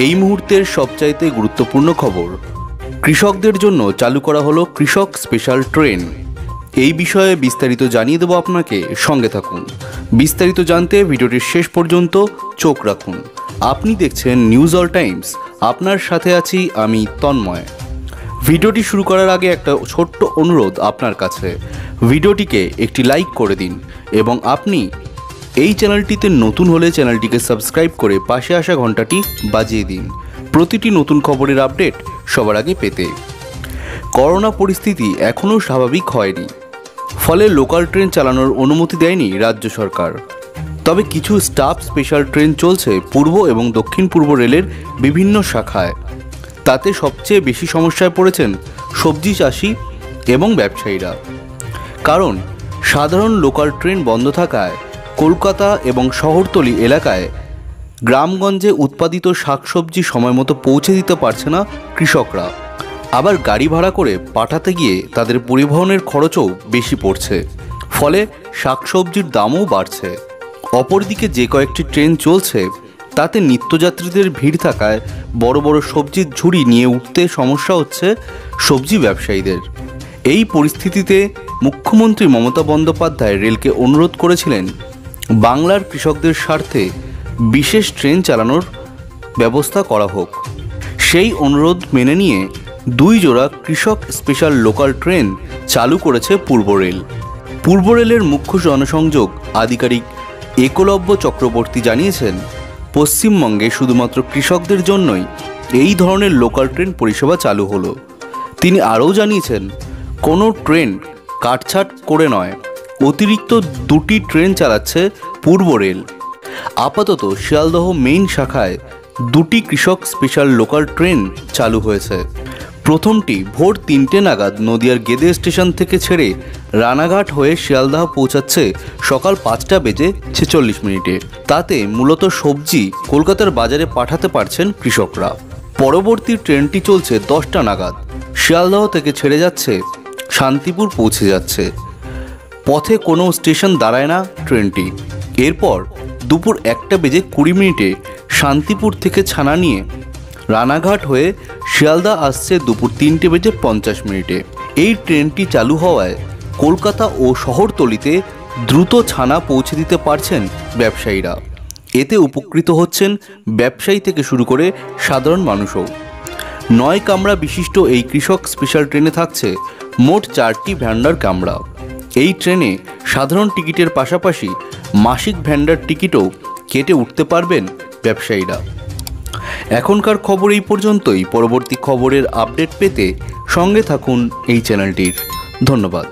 এই মুহূর্তের সবচাইতে গুরুত্বপূর্ণ খবর, কৃষকদের জন্য চালু করা হলো কৃষক স্পেশাল ট্রেন। এই বিষয়ে বিস্তারিত জানিয়ে দেব আপনাকে, সঙ্গে থাকুন। বিস্তারিত জানতে ভিডিওটির শেষ পর্যন্ত চোখ রাখুন। আপনি দেখছেন নিউজ অল টাইমস, আপনার সাথে আছি আমি তন্ময়। ভিডিওটি শুরু করার আগে একটা ছোট্ট অনুরোধ আপনার কাছে, ভিডিওটিকে একটি লাইক করে দিন এবং আপনি এই চ্যানেলটিতে নতুন হলে চ্যানেলটিকে সাবস্ক্রাইব করে পাশে আসা ঘন্টাটি বাজিয়ে দিন প্রতিটি নতুন খবরের আপডেট সবার আগে পেতে। করোনা পরিস্থিতি এখনও স্বাভাবিক হয়নি, ফলে লোকাল ট্রেন চালানোর অনুমতি দেয়নি রাজ্য সরকার। তবে কিছু স্টাফ স্পেশাল ট্রেন চলছে পূর্ব এবং দক্ষিণ পূর্ব রেলের বিভিন্ন শাখায়। তাতে সবচেয়ে বেশি সমস্যায় পড়েছেন সবজি চাষি এবং ব্যবসায়ীরা। কারণ সাধারণ লোকাল ট্রেন বন্ধ থাকায় কলকাতা এবং শহরতলি এলাকায় গ্রামগঞ্জে উৎপাদিত শাকসবজি সময়মতো পৌঁছে দিতে পারছে না কৃষকরা। আবার গাড়ি ভাড়া করে পাঠাতে গিয়ে তাদের পরিবহনের খরচও বেশি পড়ছে, ফলে শাকসবজির দামও বাড়ছে। অপরদিকে যে কয়েকটি ট্রেন চলছে তাতে নিত্যযাত্রীদের ভিড় থাকায় বড় বড় সবজির ঝুড়ি নিয়ে উঠতে সমস্যা হচ্ছে সবজি ব্যবসায়ীদের। এই পরিস্থিতিতে মুখ্যমন্ত্রী মমতা বন্দ্যোপাধ্যায় রেলকে অনুরোধ করেছিলেন বাংলার কৃষকদের স্বার্থে বিশেষ ট্রেন চালানোর ব্যবস্থা করা হোক। সেই অনুরোধ মেনে নিয়ে 2 জোড়া কৃষক স্পেশাল লোকাল ট্রেন চালু করেছে পূর্ব রেল। পূর্ব রেলের মুখ্য জনসংযোগ আধিকারিক একলব্য চক্রবর্তী জানিয়েছেন, পশ্চিমবঙ্গে শুধুমাত্র কৃষকদের জন্যই এই ধরনের লোকাল ট্রেন পরিষেবা চালু হলো। তিনি আরও জানিয়েছেন, কোনো ট্রেন কাটছাট করে নয়, অতিরিক্ত 2টি ট্রেন চালাচ্ছে পূর্ব রেল। আপাতত শিয়ালদহ মেইন শাখায় 2টি কৃষক স্পেশাল লোকাল ট্রেন চালু হয়েছে। প্রথমটি ভোর 3টে নাগাদ নদিয়ার গেদে স্টেশন থেকে ছেড়ে রানাঘাট হয়ে শিয়ালদহ পৌঁছাচ্ছে সকাল 5:46। তাতে মূলত সবজি কলকাতার বাজারে পাঠাতে পারছেন কৃষকরা। পরবর্তী ট্রেনটি চলছে 10টা নাগাদ, শিয়ালদহ থেকে ছেড়ে যাচ্ছে, শান্তিপুর পৌঁছে যাচ্ছে। পথে কোনো স্টেশন দাঁড়ায় না ট্রেনটি। এরপর দুপুর 1:20 শান্তিপুর থেকে ছানা নিয়ে রানাঘাট হয়ে শিয়ালদা আসছে দুপুর 3:50। এই ট্রেনটি চালু হওয়ায় কলকাতা ও শহরতলিতে দ্রুত ছানা পৌঁছে দিতে পারছেন ব্যবসায়ীরা। এতে উপকৃত হচ্ছেন ব্যবসায়ী থেকে শুরু করে সাধারণ মানুষও। 9 কামরা বিশিষ্ট এই কৃষক স্পেশাল ট্রেনে থাকছে মোট 4টি ভ্যান্ডার কামরা। এই ট্রেনে সাধারণ টিকিটের পাশাপাশি মাসিক ভ্যান্ডার টিকিটও কেটে উঠতে পারবেন ব্যবসায়ীরা। এখনকার খবর এই পর্যন্তই। পরবর্তী খবরের আপডেট পেতে সঙ্গে থাকুন এই চ্যানেলটির। ধন্যবাদ।